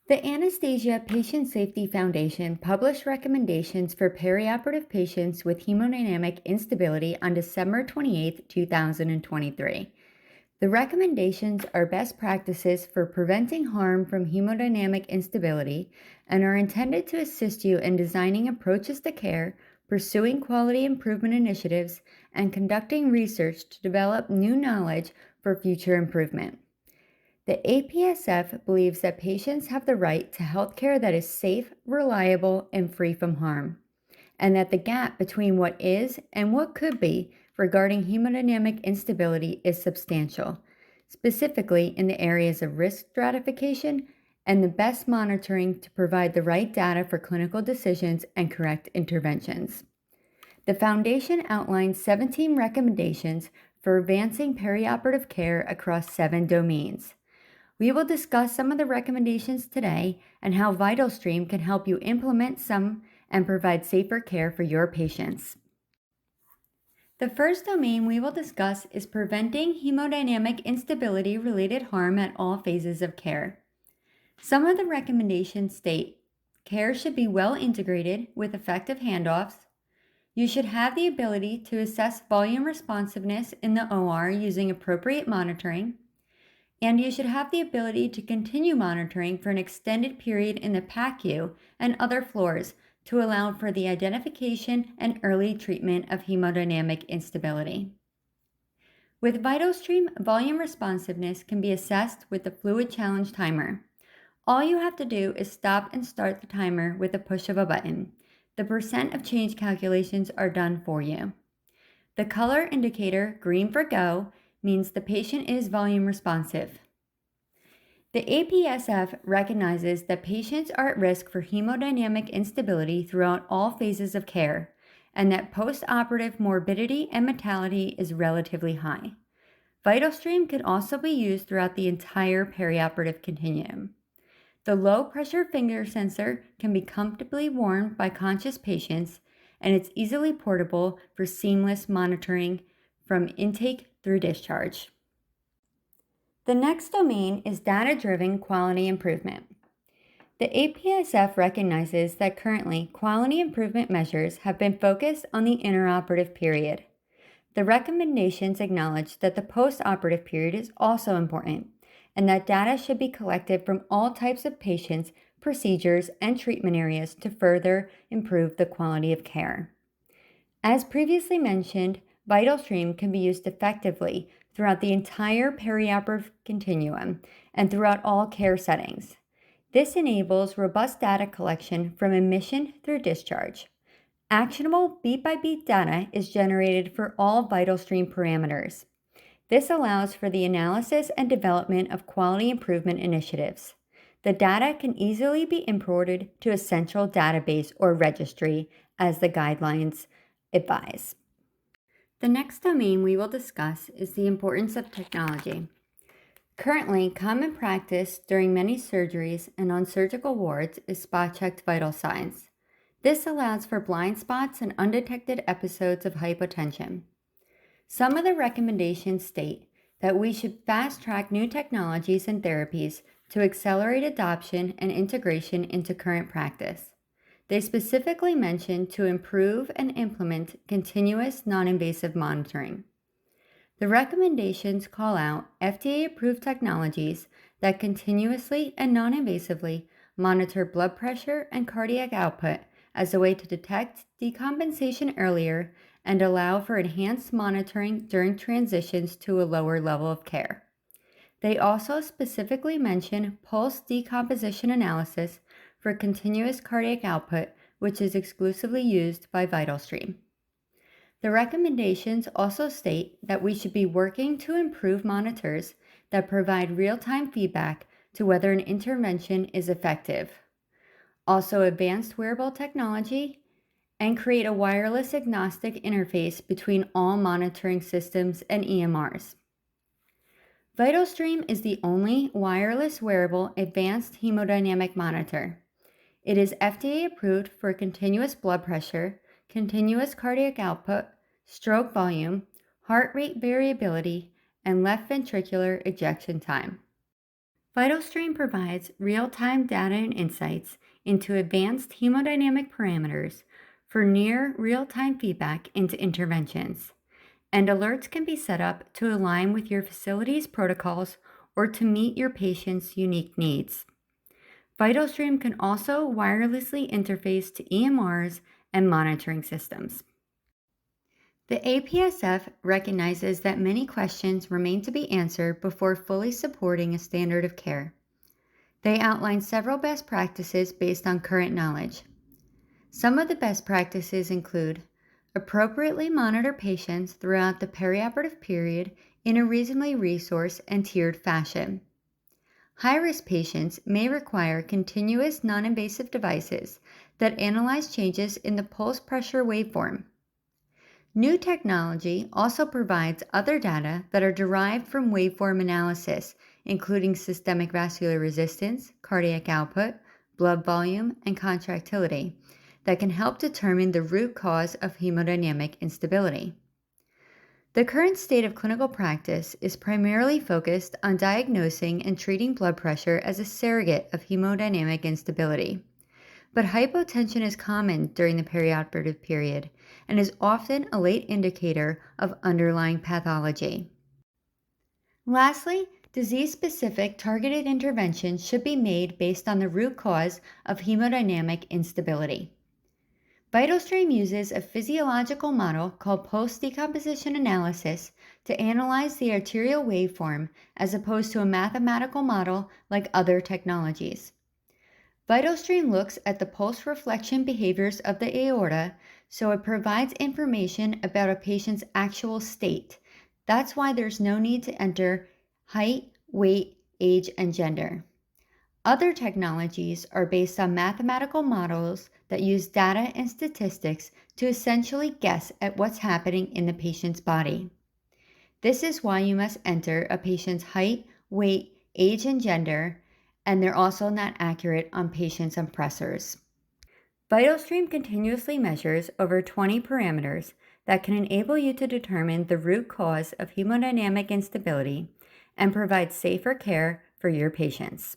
The Anesthesia Patient Safety Foundation published recommendations for perioperative patients with hemodynamic instability on December 28, 2023. The recommendations are best practices for preventing harm from hemodynamic instability and are intended to assist you in designing approaches to care, pursuing quality improvement initiatives, and conducting research to develop new knowledge for future improvement. The APSF believes that patients have the right to healthcare that is safe, reliable, and free from harm, and that the gap between what is and what could be regarding hemodynamic instability is substantial, specifically in the areas of risk stratification and the best monitoring to provide the right data for clinical decisions and correct interventions. The Foundation outlines 17 recommendations for advancing perioperative care across 7 domains. We will discuss some of the recommendations today and how VitalStream can help you implement some and provide safer care for your patients. The first domain we will discuss is preventing hemodynamic instability-related harm at all phases of care. Some of the recommendations state care should be well integrated with effective handoffs. You should have the ability to assess volume responsiveness in the OR using appropriate monitoring. And you should have the ability to continue monitoring for an extended period in the PACU and other floors to allow for the identification and early treatment of hemodynamic instability. With VitalStream, volume responsiveness can be assessed with the fluid challenge timer. All you have to do is stop and start the timer with a push of a button. The percent of change calculations are done for you. The color indicator, green for go, means the patient is volume responsive. The APSF recognizes that patients are at risk for hemodynamic instability throughout all phases of care, and that post-operative morbidity and mortality is relatively high. VitalStream can also be used throughout the entire perioperative continuum. The low-pressure finger sensor can be comfortably worn by conscious patients, and it's easily portable for seamless monitoring from intake through discharge. The next domain is data-driven quality improvement. The APSF recognizes that currently quality improvement measures have been focused on the intraoperative period. The recommendations acknowledge that the post-operative period is also important, and that data should be collected from all types of patients, procedures, and treatment areas to further improve the quality of care. As previously mentioned, VitalStream can be used effectively throughout the entire perioperative continuum and throughout all care settings. This enables robust data collection from admission through discharge. Actionable beat-by-beat data is generated for all VitalStream parameters. This allows for the analysis and development of quality improvement initiatives. The data can easily be imported to a central database or registry, as the guidelines advise. The next domain we will discuss is the importance of technology. Currently, common practice during many surgeries and on surgical wards is spot-checked vital signs. This allows for blind spots and undetected episodes of hypotension. Some of the recommendations state that we should fast-track new technologies and therapies to accelerate adoption and integration into current practice. They specifically mention to improve and implement continuous non-invasive monitoring. The recommendations call out FDA-approved technologies that continuously and non-invasively monitor blood pressure and cardiac output as a way to detect decompensation earlier and allow for enhanced monitoring during transitions to a lower level of care. They also specifically mention pulse decomposition analysis for continuous cardiac output, which is exclusively used by VitalStream. The recommendations also state that we should be working to improve monitors that provide real-time feedback to whether an intervention is effective. Also, advanced wearable technology and create a wireless agnostic interface between all monitoring systems and EMRs. VitalStream is the only wireless wearable advanced hemodynamic monitor. It is FDA approved for continuous blood pressure, continuous cardiac output, stroke volume, heart rate variability, and left ventricular ejection time. VitalStream provides real-time data and insights into advanced hemodynamic parameters for near real-time feedback into interventions, and alerts can be set up to align with your facility's protocols or to meet your patient's unique needs. VitalStream can also wirelessly interface to EMRs and monitoring systems. The APSF recognizes that many questions remain to be answered before fully supporting a standard of care. They outline several best practices based on current knowledge. Some of the best practices include appropriately monitor patients throughout the perioperative period in a reasonably resourced and tiered fashion. High-risk patients may require continuous non-invasive devices that analyze changes in the pulse pressure waveform. New technology also provides other data that are derived from waveform analysis, including systemic vascular resistance, cardiac output, blood volume, and contractility, that can help determine the root cause of hemodynamic instability. The current state of clinical practice is primarily focused on diagnosing and treating blood pressure as a surrogate of hemodynamic instability. But hypotension is common during the perioperative period and is often a late indicator of underlying pathology. Lastly, disease-specific targeted interventions should be made based on the root cause of hemodynamic instability. VitalStream uses a physiological model called post-decomposition analysis to analyze the arterial waveform as opposed to a mathematical model like other technologies. VitalStream looks at the pulse reflection behaviors of the aorta, so it provides information about a patient's actual state. That's why there's no need to enter height, weight, age, and gender. Other technologies are based on mathematical models that use data and statistics to essentially guess at what's happening in the patient's body. This is why you must enter a patient's height, weight, age, and gender, and they're also not accurate on patients' impressors. VitalStream continuously measures over 20 parameters that can enable you to determine the root cause of hemodynamic instability and provide safer care for your patients.